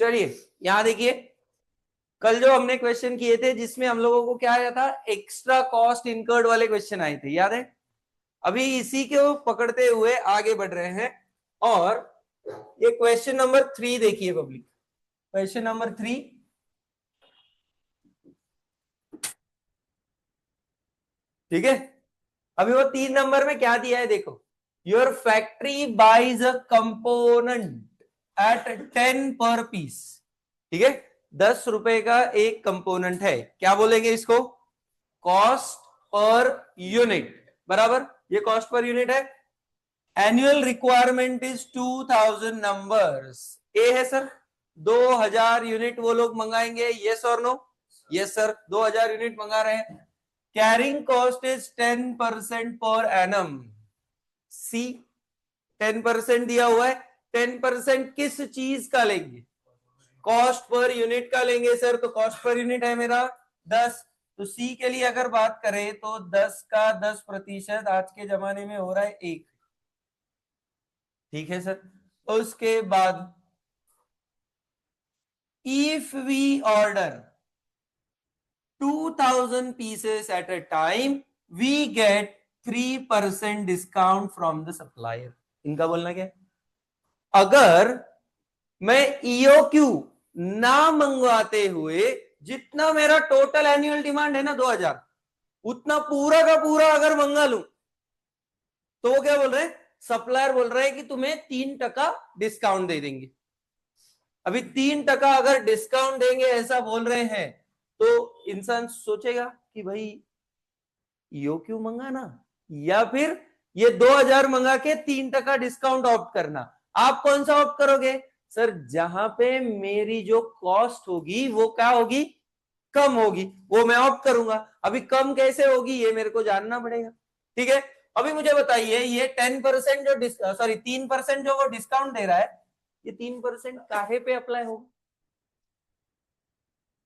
चलिए यहां देखिए, कल जो हमने क्वेश्चन किए थे जिसमें हम लोगों को क्या आया था, एक्स्ट्रा कॉस्ट इनकर्ड वाले क्वेश्चन आए थे, याद है? अभी इसी को पकड़ते हुए आगे बढ़ रहे हैं और ये क्वेश्चन नंबर 3 देखिए पब्लिक, क्वेश्चन नंबर 3। ठीक है, अभी वो 3 नंबर में क्या दिया है देखो, your factory buys a component at 10 per piece. ठीक है, 10 रुपए का एक कंपोनेंट है, क्या बोलेंगे इसको, कॉस्ट पर यूनिट, बराबर, ये कॉस्ट पर यूनिट है। एनुअल रिक्वायरमेंट इज 2000 नंबर्स, ए है सर, 2000 यूनिट वो लोग मंगाएंगे, यस और नो? यस सर, 2000 यूनिट मंगा रहे हैं। Carrying cost is 10% per annum, सी 10% दिया हुआ है, 10% किस चीज का लेंगे, कॉस्ट पर यूनिट का लेंगे सर, तो कॉस्ट पर यूनिट है मेरा 10, तो सी के लिए अगर बात करें तो 10 का 10% आज के जमाने में हो रहा है 1। ठीक है सर, उसके बाद if we order 2000 pieces at a time we get 3% discount from the supplier. इनका बोलना क्या है, अगर मैं ईओक्यू ना मंगवाते हुए जितना मेरा टोटल एनुअल डिमांड है ना 2000, उतना पूरा का पूरा अगर मंगा लूं, तो वो क्या बोल रहे हैं, सप्लायर बोल रहे हैं कि तुम्हें 3% डिस्काउंट दे देंगे। अभी 3% अगर डिस्काउंट देंगे ऐसा बोल रहे हैं, तो इंसान सोचेगा कि भाई यो क्यों मंगाना, या फिर ये 2000 मंगा के 3% डिस्काउंट ऑप्ट करना। आप कौन सा ऑप्ट करोगे सर, जहां पे मेरी जो कॉस्ट होगी वो क्या होगी, कम होगी, वो मैं ऑप्ट करूंगा। अभी कम कैसे होगी ये मेरे को जानना पड़ेगा। ठीक है, अभी मुझे बताइए ये 10% जो 3% जो वो डिस्काउंट दे रहा है, ये 3% काहे पे अप्लाई होगा,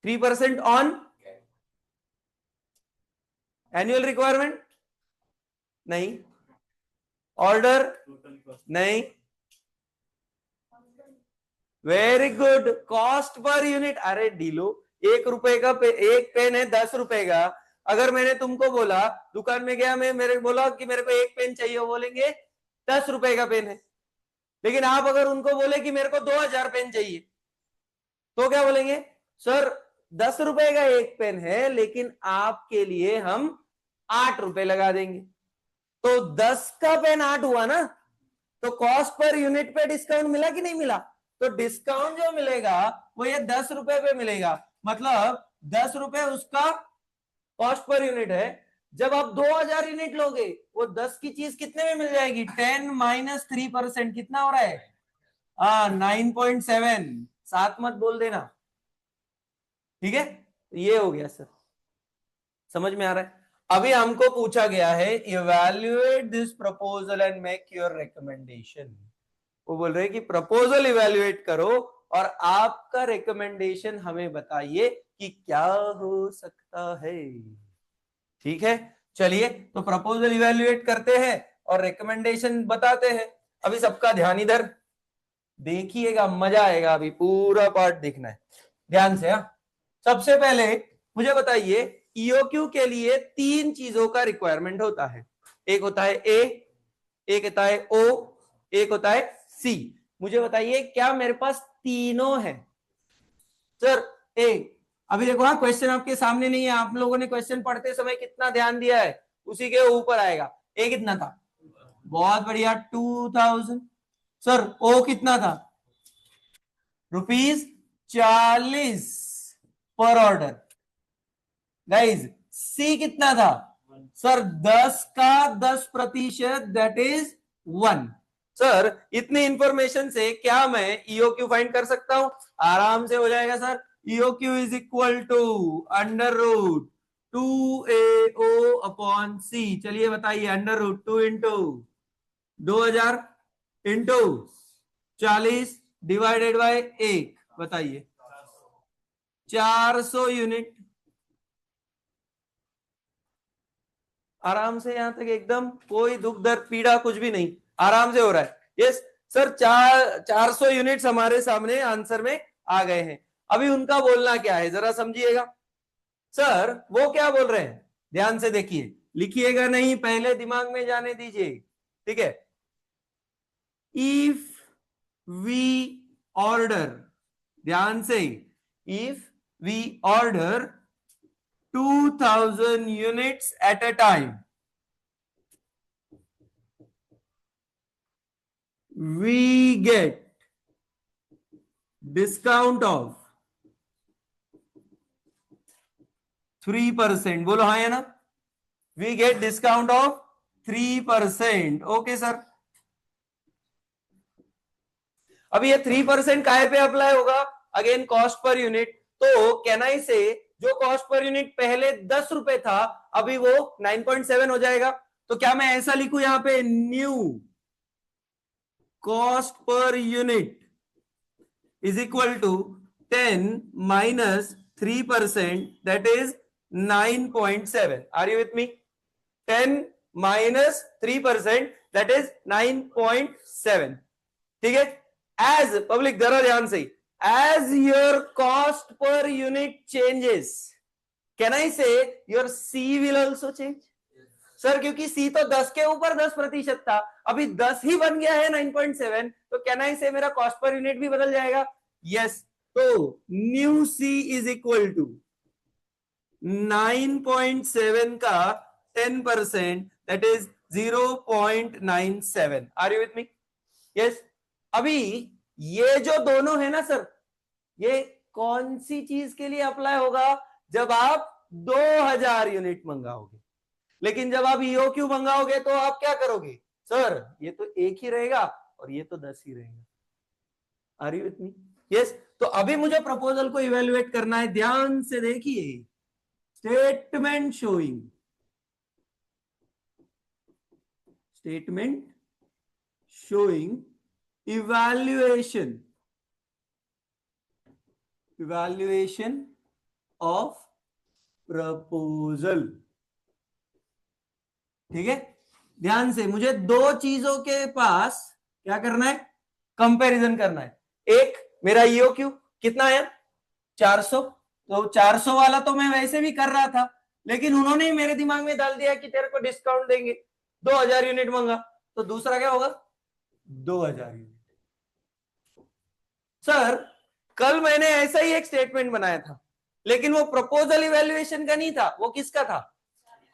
3% ऑन एनुअल रिक्वायरमेंट नहीं, ऑर्डर नहीं, very good, cost per unit. अरे डीलो, 1 रुपए का एक पेन है 10 रुपए का, अगर मैंने तुमको बोला, दुकान में गया मैं, मेरे बोला कि मेरे को एक पेन चाहिए, वो बोलेंगे 10 रुपए का पेन है। लेकिन आप अगर उनको बोले कि मेरे को 2000 पेन चाहिए, तो क्या बोलेंगे, सर 10 रुपए का एक पेन है लेकिन आपके लिए हम 8 रुपए लगा देंगे। तो 10 का पेन 8 हुआ ना, तो कॉस्ट पर यूनिट पे डिस्काउंट मिला कि नहीं मिला, तो डिस्काउंट जो मिलेगा वो ये 10 रुपए पे मिलेगा, मतलब 10 रुपए उसका कॉस्ट पर यूनिट है। जब आप 2000 यूनिट लोगे, वो 10 की चीज कितने में मिल जाएगी, 10 माइनस 3%, कितना हो रहा है, 9.7, साथ मत बोल देना। ठीक है, ये हो गया सर, समझ में आ रहा है? अभी हमको पूछा गया है evaluate this proposal and make your recommendation. वो बोल रहे हैं कि प्रपोजल इवैल्यूएट करो और आपका रिकमेंडेशन हमें बताइए कि क्या हो सकता है। ठीक है, चलिए तो प्रपोजल इवैल्यूएट करते हैं और रिकमेंडेशन बताते हैं। अभी सबका ध्यान इधर देखिएगा, मजा आएगा, अभी पूरा पार्ट देखना है ध्यान से। हाँ, सबसे पहले मुझे बताइए, ईओक्यू के लिए 3 चीजों का रिक्वायरमेंट होता है, एक होता है ए, एक होता है ओ, एक होता है सी। मुझे बताइए क्या मेरे पास तीनों है सर? ए, अभी देखो, हाँ क्वेश्चन आपके सामने नहीं है, आप लोगों ने क्वेश्चन पढ़ते समय कितना ध्यान दिया है उसी के ऊपर आएगा। ए कितना था, बहुत बढ़िया, 2000। सर ओ कितना था, ₹40 पर ऑर्डर। गाइज सी कितना था सर, 10 का 10%, दैट इज 1। सर इतनी इंफॉर्मेशन से क्या मैं ईओक्यू फाइंड कर सकता हूं? आराम से हो जाएगा sir. EOQ is equal to under root 2AO upon C. चलिए बताइए, under root 2 into 2000 into 40 divided by 1, बताइए 400 यूनिट। आराम से, यहां तक एकदम कोई दुख दर्द पीड़ा कुछ भी नहीं, आराम से हो रहा है। यस सर, 400 यूनिट्स हमारे सामने आंसर में आ गए हैं। अभी उनका बोलना क्या है जरा समझिएगा। सर वो क्या बोल रहे हैं, ध्यान से देखिए, लिखिएगा नहीं, पहले दिमाग में जाने दीजिए, ठीक है। इफ वी ऑर्डर, ध्यान से, if we order 2000 units at a time, we get discount of 3%, बोलो हाँ है ना, we get discount of 3%, okay sir. अभी ये 3% काहे पे अप्लाई होगा, अगेन कॉस्ट पर यूनिट, तो कैन आई से जो कॉस्ट पर यूनिट पहले 10 रुपए था अभी वो 9.7 हो जाएगा। तो क्या मैं ऐसा लिखूं यहां पे, new cost per unit is equal to 10 minus 3%, that is 9.7. Are you with me? 10 minus 3%, that is 9.7. ठीक है। As पब्लिक जरा ध्यान से, as your cost per unit changes, can I say your C will also change? Sir क्योंकि C तो 10 के ऊपर 10% था, अभी 10 ही बन गया है 9.7, तो कैन आई से मेरा कॉस्ट पर यूनिट भी बदल जाएगा। यस, तो new C is equal to 9.7 का 10%, that is 0.97। Are you with me? Yes. अभी ये जो दोनों है ना सर, ये कौन सी चीज के लिए अप्लाई होगा, जब आप 2000 यूनिट मंगाओगे। लेकिन जब आप ईओक्यू मंगाओगे तो आप क्या करोगे, सर ये तो एक ही रहेगा और ये तो 10 ही रहेगा। Are you with me? Yes. तो अभी मुझे प्रपोजल को इवेल्युएट करना है, ध्यान से देखिए, statement showing, statement showing evaluation of proposal. ठीक है, ध्यान से, मुझे दो चीजों के पास क्या करना है, कंपैरिजन करना है। एक मेरा ईओक्यू कितना है 400, तो 400 वाला तो मैं वैसे भी कर रहा था, लेकिन उन्होंने मेरे दिमाग में डाल दिया कि तेरे को डिस्काउंट देंगे, 2000 यूनिट मंगा, तो दूसरा क्या होगा 2000 यूनिट। सर कल मैंने ऐसा ही एक स्टेटमेंट बनाया था, लेकिन वो प्रपोजल इवैल्यूएशन का नहीं था, वो किसका था,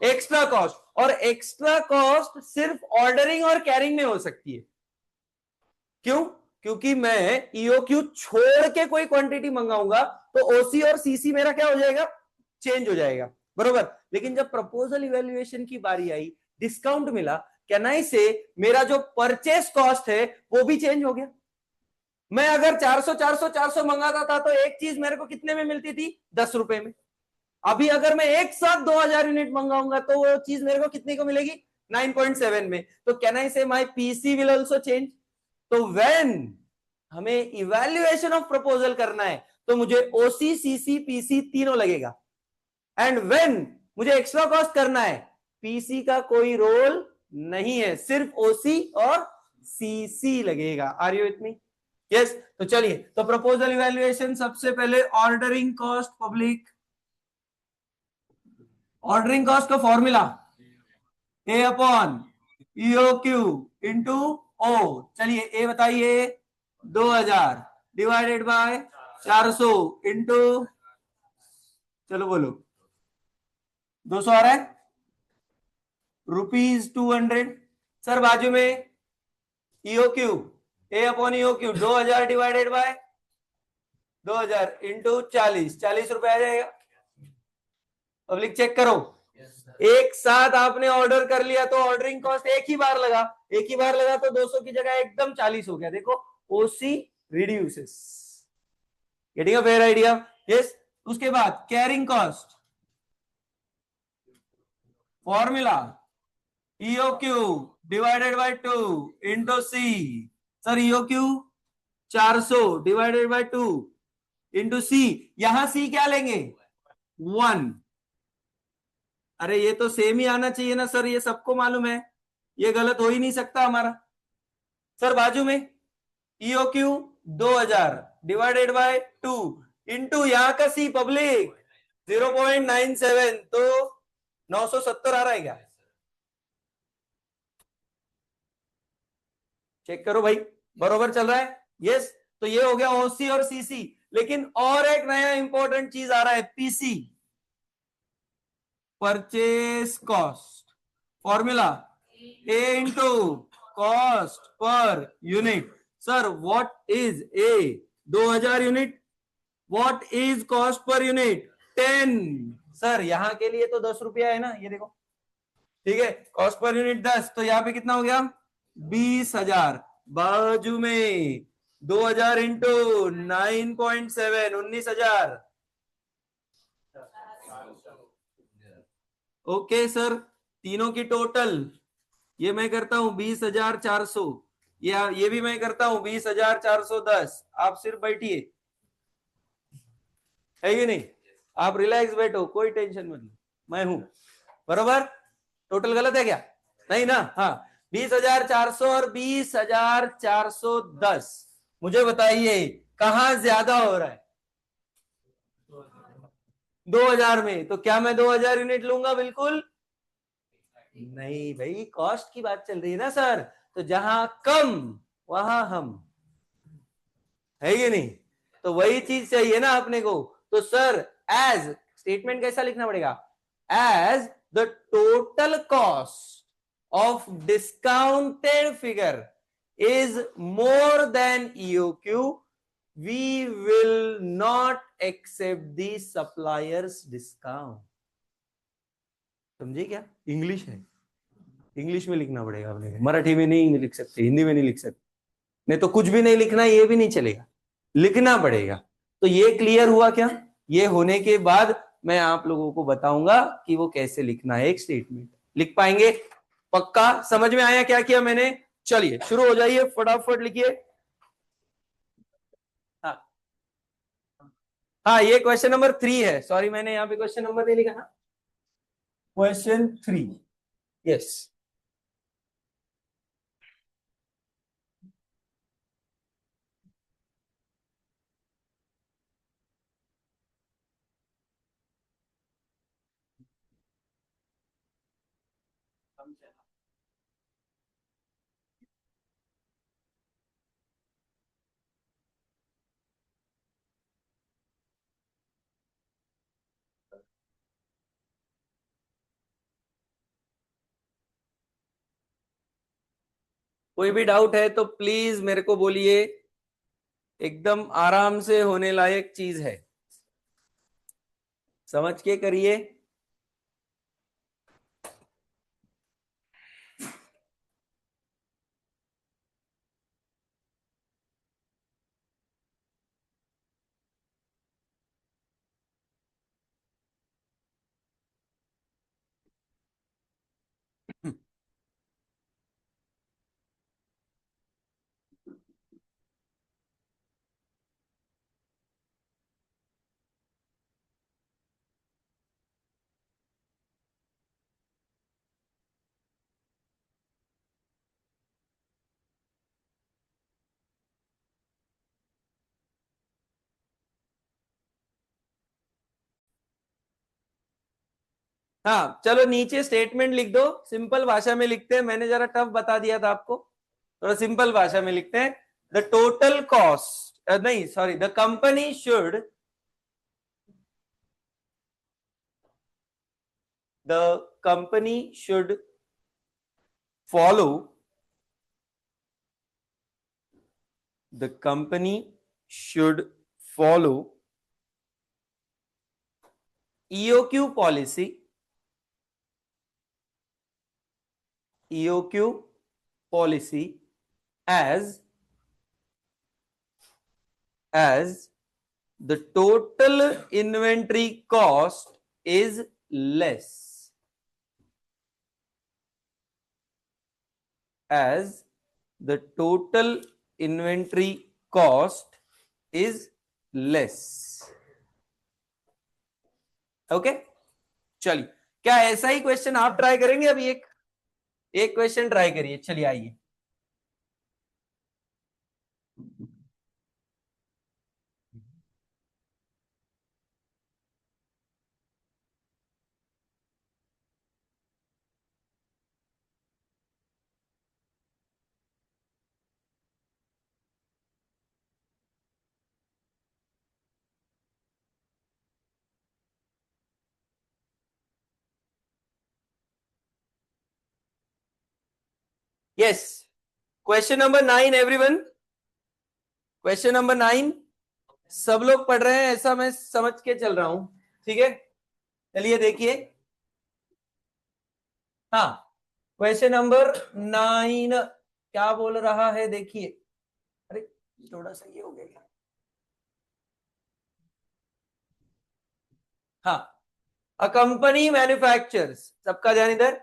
एक्स्ट्रा कॉस्ट। और एक्स्ट्रा कॉस्ट सिर्फ ऑर्डरिंग और कैरिंग में हो सकती है। क्यों? क्योंकि मैं ईओक्यू छोड़ के कोई क्वांटिटी मंगाऊंगा तो ओसी और सीसी मेरा क्या हो जाएगा, चेंज हो जाएगा, बरोबर। लेकिन जब प्रपोजल इवैल्यूएशन की बारी आई, डिस्काउंट मिला, कैन आई से मेरा जो परचेस कॉस्ट है वो भी चेंज हो गया। मैं अगर 400 मंगाता था तो एक चीज मेरे को कितने में मिलती थी, 10 रुपए में। अभी अगर मैं एक साथ 2000 यूनिट मंगाऊंगा तो वो चीज मेरे को कितने को मिलेगी, 9.7 में। तो कैन आई से my PC will also change. तो व्हेन हमें इवैल्यूएशन ऑफ प्रपोजल करना है तो मुझे ओसी सीसी पीसी तीनों लगेगा, एंड व्हेन मुझे एक्स्ट्रा कॉस्ट करना है पीसी का कोई रोल नहीं है, सिर्फ ओसी और सीसी लगेगा। Are you with me? Yes. तो चलिए, तो प्रपोजल इवैल्यूएशन, सबसे पहले ordering cost public, ordering cost का formula A upon EOQ into O. चलिए ए बताइए, 2000 डिवाइडेड बाय 400 इंटू, चलो बोलो 200 आ रहा है, ₹200। सर बाजू में EOQ, A upon EOQ 2000 divided by 2000 into 40 रुपए आ जाएगा। पब्लिक चेक करो, एक साथ आपने ऑर्डर कर लिया तो ऑर्डरिंग कॉस्ट एक ही बार लगा, तो 200 की जगह एकदम 40 हो गया। देखो OC reduces, getting a fair idea? Yes. उसके बाद carrying cost, formula EOQ divided by 2 into C. Sir EOQ 400 divided by 2 into C, यहां सी क्या लेंगे, 1। अरे ये तो सेम ही आना चाहिए ना सर, ये सबको मालूम है, ये गलत हो ही नहीं सकता हमारा। सर बाजू में ईओक्यू 2000 डिवाइडेड बाय 2 इंटू यहाँ का सी पब्लिक 0.97, तो 970 आ रहा है क्या? चेक करो भाई, बरोबर चल रहा है? यस। तो ये हो गया ओसी और सीसी। लेकिन और एक नया इंपॉर्टेंट चीज आ रहा है, PC, purchase cost. Formula A into cost per unit. Sir what is a? 2000 unit. What is cost per unit? 10। Sir यहां के लिए तो 10 रुपया है ना, ये देखो, ठीक है, कॉस्ट पर यूनिट 10, तो यहाँ पे कितना हो गया? 20,000। बाजू में 2000 इंटू 9.7, 19,000। ओके सर, तीनों की टोटल ये मैं करता हूं 20,400, ये भी मैं करता हूं 20,410। आप सिर्फ बैठिए, है कि नहीं? आप रिलैक्स बैठो, कोई टेंशन मत लो, मैं हूं, बरोबर? टोटल गलत है क्या? नहीं ना? हाँ, 20,400 और 20,410। मुझे बताइए कहां ज्यादा हो रहा है? 2000 में। तो क्या मैं 2000 यूनिट लूंगा? बिल्कुल नहीं भाई, कॉस्ट की बात चल रही है ना सर। तो जहां कम वहां हम, है ये नहीं? तो वही चीज चाहिए ना अपने को। तो सर एज स्टेटमेंट कैसा लिखना पड़ेगा? As the total cost of discounted figure is more than EOQ, we will not accept the supplier's discount। समझे क्या? इंग्लिश है, इंग्लिश में लिखना पड़ेगा अपने को, मराठी में नहीं लिख सकते, हिंदी में नहीं लिख सकते। नहीं तो कुछ भी नहीं लिखना, ये भी नहीं चलेगा, लिखना पड़ेगा। तो ये क्लियर हुआ क्या? ये होने के बाद मैं आप लोगों को बताऊंगा कि वो कैसे लिखना है एक स्टेटमेंट। लिख पाएंगे? पक्का समझ में आया क्या किया मैंने? चलिए शुरू हो जाइए, फटाफट लिखिए। हाँ हाँ, ये क्वेश्चन नंबर 3 है। सॉरी, मैंने यहाँ पे क्वेश्चन नंबर नहीं लिखा। Question 3, yes. कोई भी डाउट है तो प्लीज मेरे को बोलिए, एकदम आराम से होने लायक चीज है, समझ के करिए। हाँ चलो, नीचे स्टेटमेंट लिख दो, सिंपल भाषा में लिखते हैं, मैंने जरा टफ बता दिया था आपको, थोड़ा सिंपल भाषा में लिखते हैं। द टोटल कॉस्ट, नहीं sorry, the company should, the company should follow, the company should follow EOQ policy, EOQ policy as the total inventory cost is less, as the total inventory cost is less। Okay चलिए, क्या ऐसा ही question आप try करेंगे? अभी एक एक question try करिए, चलिए, आइए। . . . . . . . . . . . . . . . . . . . . . . . . . . . . . . . . . . . . . . . . . . . . . . . . . . . . . . . . . . . . . . Yes, question number 9 everyone, question number 9 सब लोग पढ़ रहे हैं ऐसा मैं समझ के चल रहा हूं, ठीक है। चलिए देखिए, हाँ, क्वेश्चन नंबर 9 क्या बोल रहा है देखिए। अरे थोड़ा सा ये हो गया क्या? हाँ, अ कंपनी मैन्युफैक्चर्स, सबका ध्यान इधर,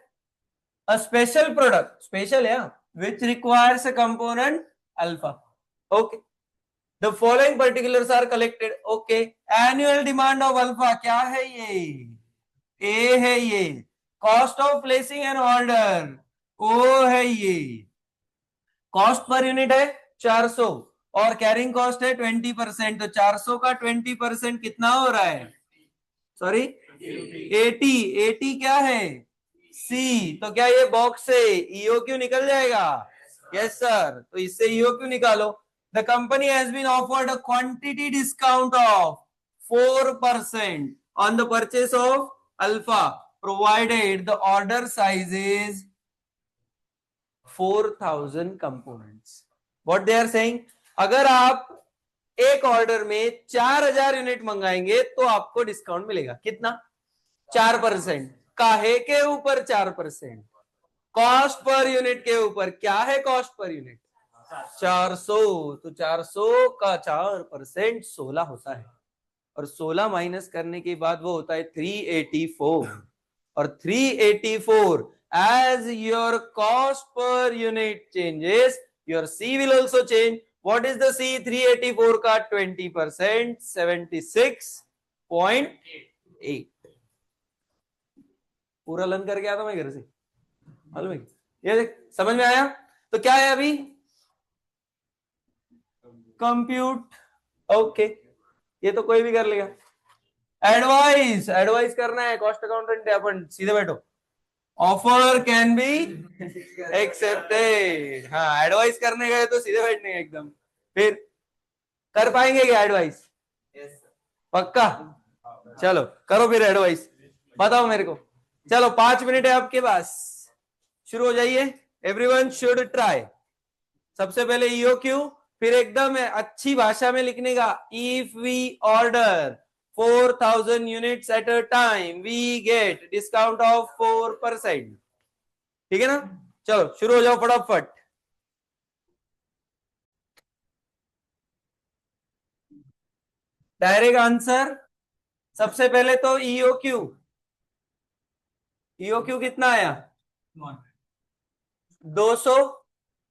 अ स्पेशल प्रोडक्ट, स्पेशल है, which requires a component alpha, okay, the following particulars are collected, okay, annual demand of alpha क्या है ये, ए है ये, cost of placing an order O है ये, कॉस्ट पर यूनिट है 400 और कैरिंग कॉस्ट है 20%, तो 400 का 20% कितना हो रहा है, सॉरी 80, 80 क्या है सी, तो क्या ये बॉक्स से ईओ क्यू निकल जाएगा, यस सर, तो इससे ईओ क्यू निकालो, the company has been offered a quantity discount of 4% on the purchase of alpha provided the order size is 4000 components, what they are saying, अगर आप एक order में 4000 unit मंगाएंगे तो आपको डिस्काउंट मिलेगा कितना, 4%, काहे के ऊपर 4%, कॉस्ट पर यूनिट के ऊपर, क्या है कॉस्ट पर यूनिट 400, तो 400 का 4% 16 होता है, और 16 माइनस करने के बाद वो होता है 384, और 384 as your cost per unit changes your C will also change, what is the C 384 का 20%, 76.8, पूरा लन करके आया था मैं घर से, मालूम है, ये देख समझ में आया, तो क्या है अभी कंप्यूट, ओके, ये तो कोई भी कर लेगा, एडवाइस, एडवाइस करना है, कॉस्ट अकाउंटेंट है अपन, सीधे बैठो, ऑफर कैन बी एक्सेप्टेड, हाँ एडवाइस करने गए तो सीधे बैठने गए एकदम, फिर कर पाएंगे क्या एडवाइस, पक्का, चलो करो फिर एडवाइस, बताओ मेरे को, चलो 5 मिनट है आपके पास, शुरू हो जाइए, एवरीवन शुड ट्राई, सबसे पहले ईओ क्यू, फिर एकदम अच्छी भाषा में लिखने का, if we order 4000 units at a time we get discount of 4%, ठीक है ना, चलो शुरू हो जाओ फटाफट, डायरेक्ट आंसर, सबसे पहले तो ईओ क्यू, ईओ क्यू कितना आया 200,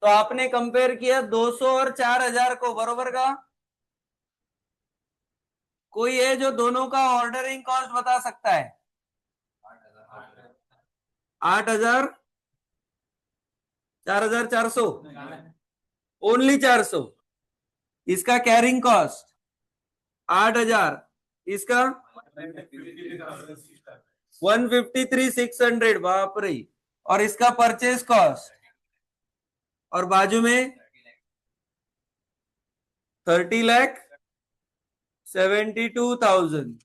तो आपने कंपेयर किया 200 और 4000 को, बरोबर का, कोई है जो दोनों का ऑर्डरिंग कॉस्ट बता सकता है, 8000, 4400, ओनली 400, इसका कैरिंग कॉस्ट 8000, इसका 153,600, बाप रे, और इसका परचेस कॉस्ट, और बाजू में 30,72,000,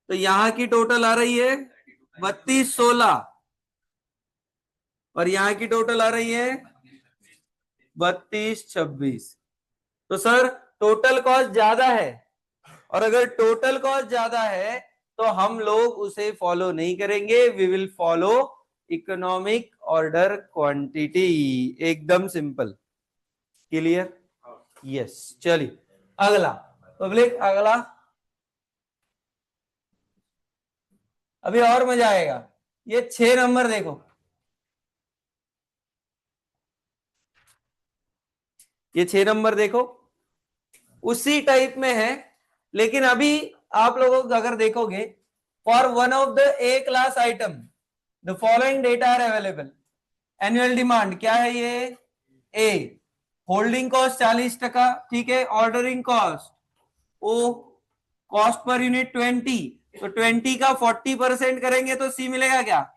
तो यहां की टोटल आ रही है 3216, और यहां की टोटल आ रही है 3226, तो सर टोटल कॉस्ट ज्यादा है, और अगर टोटल कॉस्ट ज्यादा है तो हम लोग उसे फॉलो नहीं करेंगे, we will follow economic order quantity, एकदम सिंपल, क्लियर, यस, चलिए अगला, पब्लिक अगला, अभी और मजा आएगा, ये 6 नंबर देखो, ये 6 नंबर देखो, उसी टाइप में है, लेकिन अभी आप लोगों को अगर देखोगे, for one of the A class item the following data are available, annual demand क्या है ये ए, होल्डिंग कॉस्ट 40%, ठीक है, ordering cost O, cost per unit 20, तो 20 का 40% करेंगे तो सी मिलेगा क्या,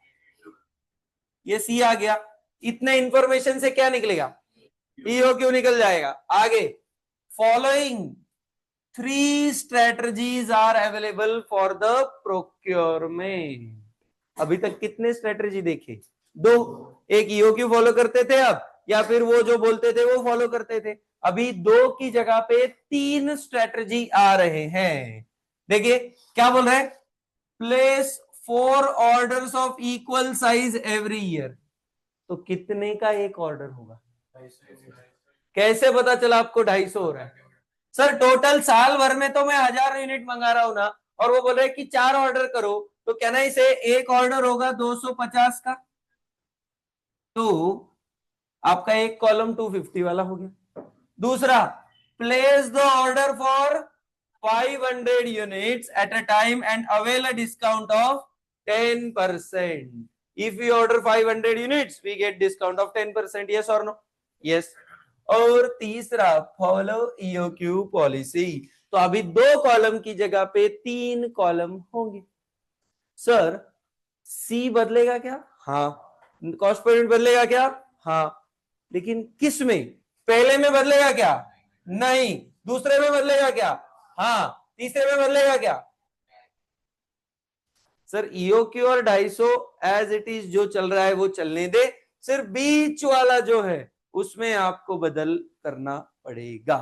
ये सी आ गया, इतने इंफॉर्मेशन से क्या निकलेगा, ईओ क्यों निकल जाएगा, आगे following 3 strategies are available for the procurement, अभी तक कितने स्ट्रेटजी देखे, 2, एक ईओ क्यू फॉलो करते थे, अब या फिर वो जो बोलते थे वो फॉलो करते थे। अभी 2 की जगह पे 3 स्ट्रेटजी आ रहे हैं। देखिए क्या बोल रहे हैं, place 4 orders of equal size every year. तो कितने का एक ऑर्डर होगा? कैसे पता चला आपको 250 हो रहा है? सर टोटल साल भर में तो मैं 1000 यूनिट मंगा रहा हूं ना, और वो बोल रहे कि 4 ऑर्डर करो, तो कहना इसे एक ऑर्डर होगा 250 का, तो आपका एक कॉलम 250 वाला हो गया। दूसरा, place the order for 500 units at a time and avail a discount of 10%। If we order 500 units we get discount of 10%। Yes और नो? यस। और तीसरा, फॉलो ईओक्यू पॉलिसी। तो अभी 2 कॉलम की जगह पे 3 कॉलम होंगे। सर सी बदलेगा क्या? हाँ। कॉस्ट पर यूनिट बदलेगा क्या? हाँ। लेकिन किस में? पहले में बदलेगा क्या? नहीं। दूसरे में बदलेगा क्या? हाँ। तीसरे में बदलेगा क्या? सर ईओक्यू और 250 एज इट इज जो चल रहा है वो चलने दे, सिर्फ बीच वाला जो है उसमें आपको बदल करना पड़ेगा।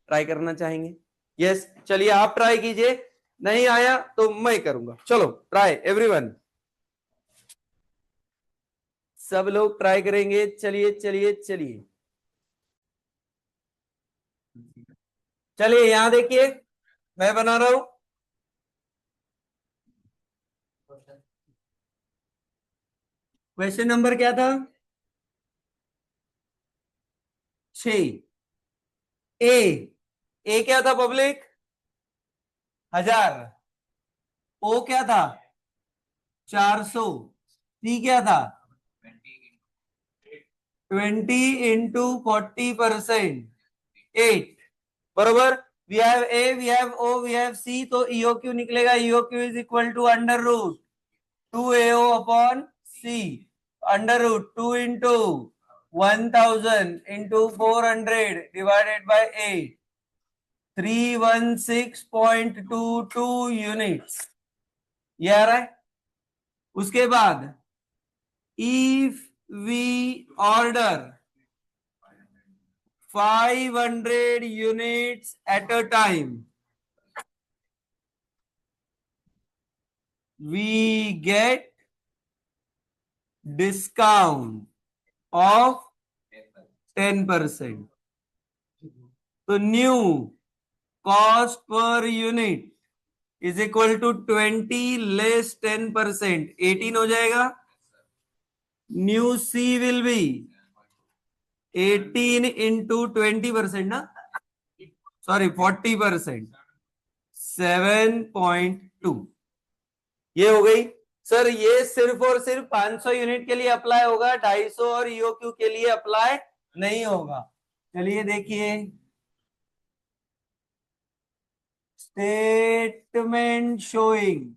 ट्राई करना चाहेंगे? यस, चलिए आप ट्राई कीजिए। नहीं आया तो मैं करूंगा। चलो ट्राई एवरीवन, सब लोग ट्राई करेंगे। चलिए चलिए चलिए चलिए, यहां देखिए मैं बना रहा हूं। क्वेश्चन नंबर क्या था? 6। ए, ए क्या था पब्लिक? 1000। ओ क्या था? 400। सी क्या था? 20 इंटू 40%, 8। बरोबर। We have A, we have O, we have C, तो ईओ क्यू निकलेगा। EOQ is equal to under root 2AO upon C. Under root 2 into 1000 into 400 divided by 8, 316.22 units. ये आ रहा है। उसके बाद if we order 500 units at a time, we get discount of 10%. तो new cost per unit is equal to 20 less 10%, 18 हो जाएगा। New C will be 18 into 20% ना, सॉरी 40%, 7.2। ये हो गई। सर ये सिर्फ और सिर्फ 500 यूनिट के लिए अप्लाई होगा, 250 और ईओक्यू के लिए अप्लाई नहीं होगा। चलिए देखिए, statement showing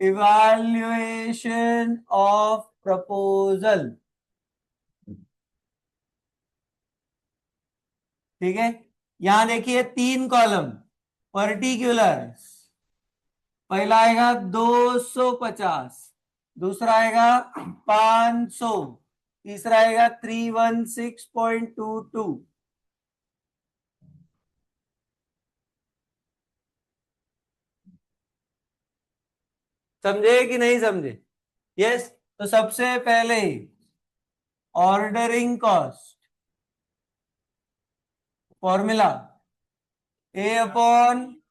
evaluation of proposal. ठीक है, यहां देखिए 3 कॉलम। पर्टिकुलर, पहला आएगा 250, दूसरा आएगा 500, तीसरा आएगा 316.22। समझे कि नहीं समझे? यस। तो सबसे पहले ordering cost formula A upon,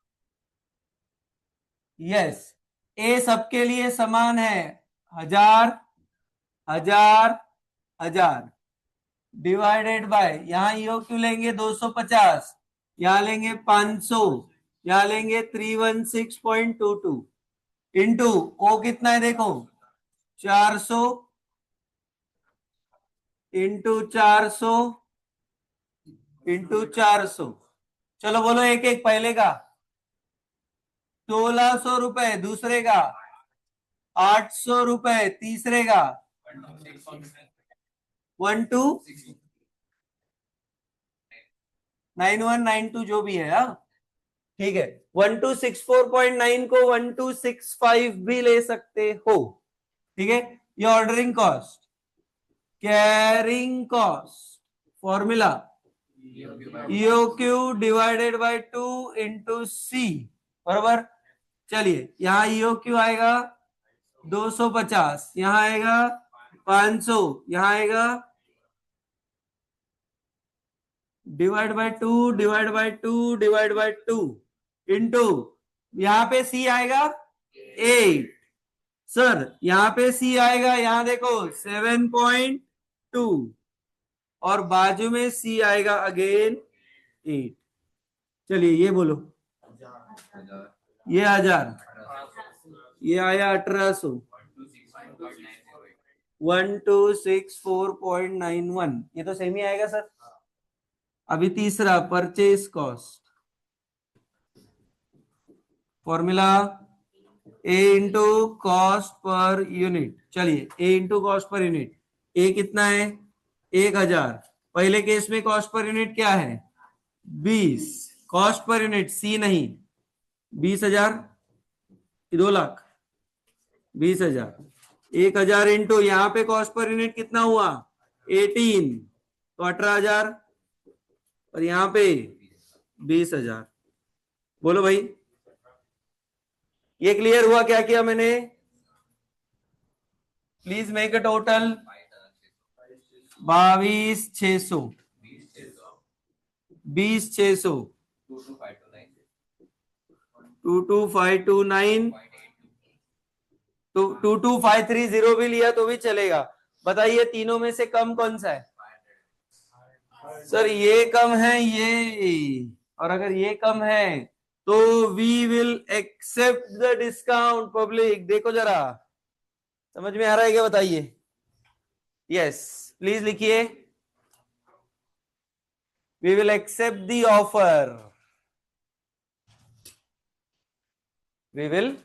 yes, ए सबके लिए समान है, 1000 1000 1000, डिवाइडेड बाय, यहां ईओ क्यू लेंगे 250, यहां लेंगे 500, यहां लेंगे 316.22, इंटू ओ कितना है देखो, 400 इंटू 400 इंटू 400। चलो बोलो एक एक, पहले का 1600 रुपए, दूसरे का 800 रुपए, तीसरे का 129192 जो भी है। हाँ ठीक है, 1264.9 को 1265 भी ले सकते हो। ठीक है, ये ordering cost, carrying cost, formula EOQ divided by 2 into C, बराबर। चलिए यहाँ EOQ आएगा 250, यहाँ आएगा 500, यहाँ आएगा divide by 2 divide by 2 divide by 2 into, यहाँ पे सी आएगा 8 सर, यहाँ पे सी आएगा, यहाँ देखो 7.2 और बाजू में सी आएगा अगेन 8। चलिए ये बोलो, ये 1000, ये आया 1800, 1264.91, ये तो सेम ही आएगा सर। अभी तीसरा परचेज कॉस्ट, फॉर्मूला ए इंटू कॉस्ट पर यूनिट। चलिए ए इंटू कॉस्ट पर यूनिट, ए कितना है 1000, पहले केस में कॉस्ट पर यूनिट क्या है 20, कॉस्ट पर यूनिट सी नहीं 20,000, 2 लाख 20,000, 1000 इंटू यहाँ पे कॉस्ट पर यूनिट कितना हुआ 18, तो 18,000 और यहाँ पे 20,000। बोलो भाई, ये क्लियर हुआ क्या किया मैंने? प्लीज मेक अ टोटल 22,600, 20,600, 22,529, 22,530 भी लिया तो भी चलेगा। बताइए तीनों में से कम कौन सा है? सर ये कम है ये, और अगर ये कम है तो we will accept the discount. Public देखो जरा, समझ में आ रहा है क्या? बताइए। यस प्लीज लिखिए, we will accept the offer, we will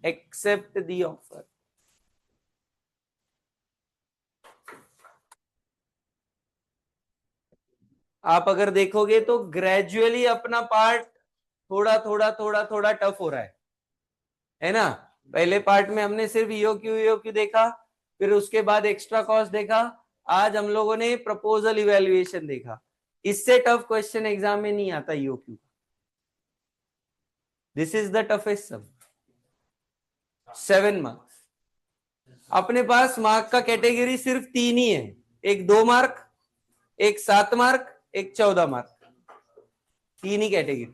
accept the offer. आप अगर देखोगे तो ग्रेजुअली अपना पार्ट थोड़ा थोड़ा थोड़ा थोड़ा टफ हो रहा है ना? पहले पार्ट में हमने सिर्फ ईओक्यू देखा, फिर उसके बाद एक्स्ट्रा कॉस्ट देखा, आज हम लोगों ने प्रपोजल इवेल्युएशन देखा। इससे टफ क्वेश्चन एग्जाम में नहीं आता EOQ. This is the toughest sum, 7 marks. अपने पास मार्क का कैटेगरी सिर्फ 3 ही है, एक 2 मार्क, एक 7 मार्क, एक 14 मार्क, 3 ही कैटेगरी।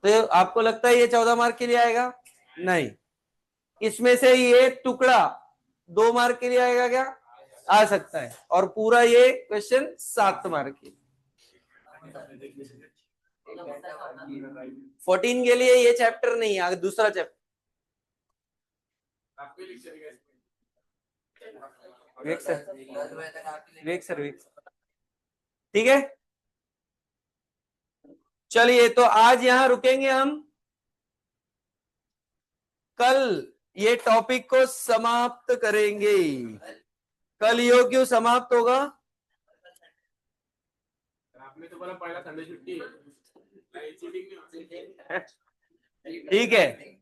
तो आपको लगता है ये 14 मार्क के लिए आएगा? नहीं। इसमें से ये टुकड़ा 2 मार्क के लिए आएगा क्या? आ सकता है। और पूरा ये क्वेश्चन 7 मार्क के, 14 के लिए ये चैप्टर नहीं है, दूसरा चैप्टर। ठीक है, चलिए तो आज यहां रुकेंगे हम। कल ये टॉपिक को समाप्त करेंगे। कल ईओक्यू समाप्त होगा। आपने तो बोला पहला संडे छुट्टी है। ठीक है।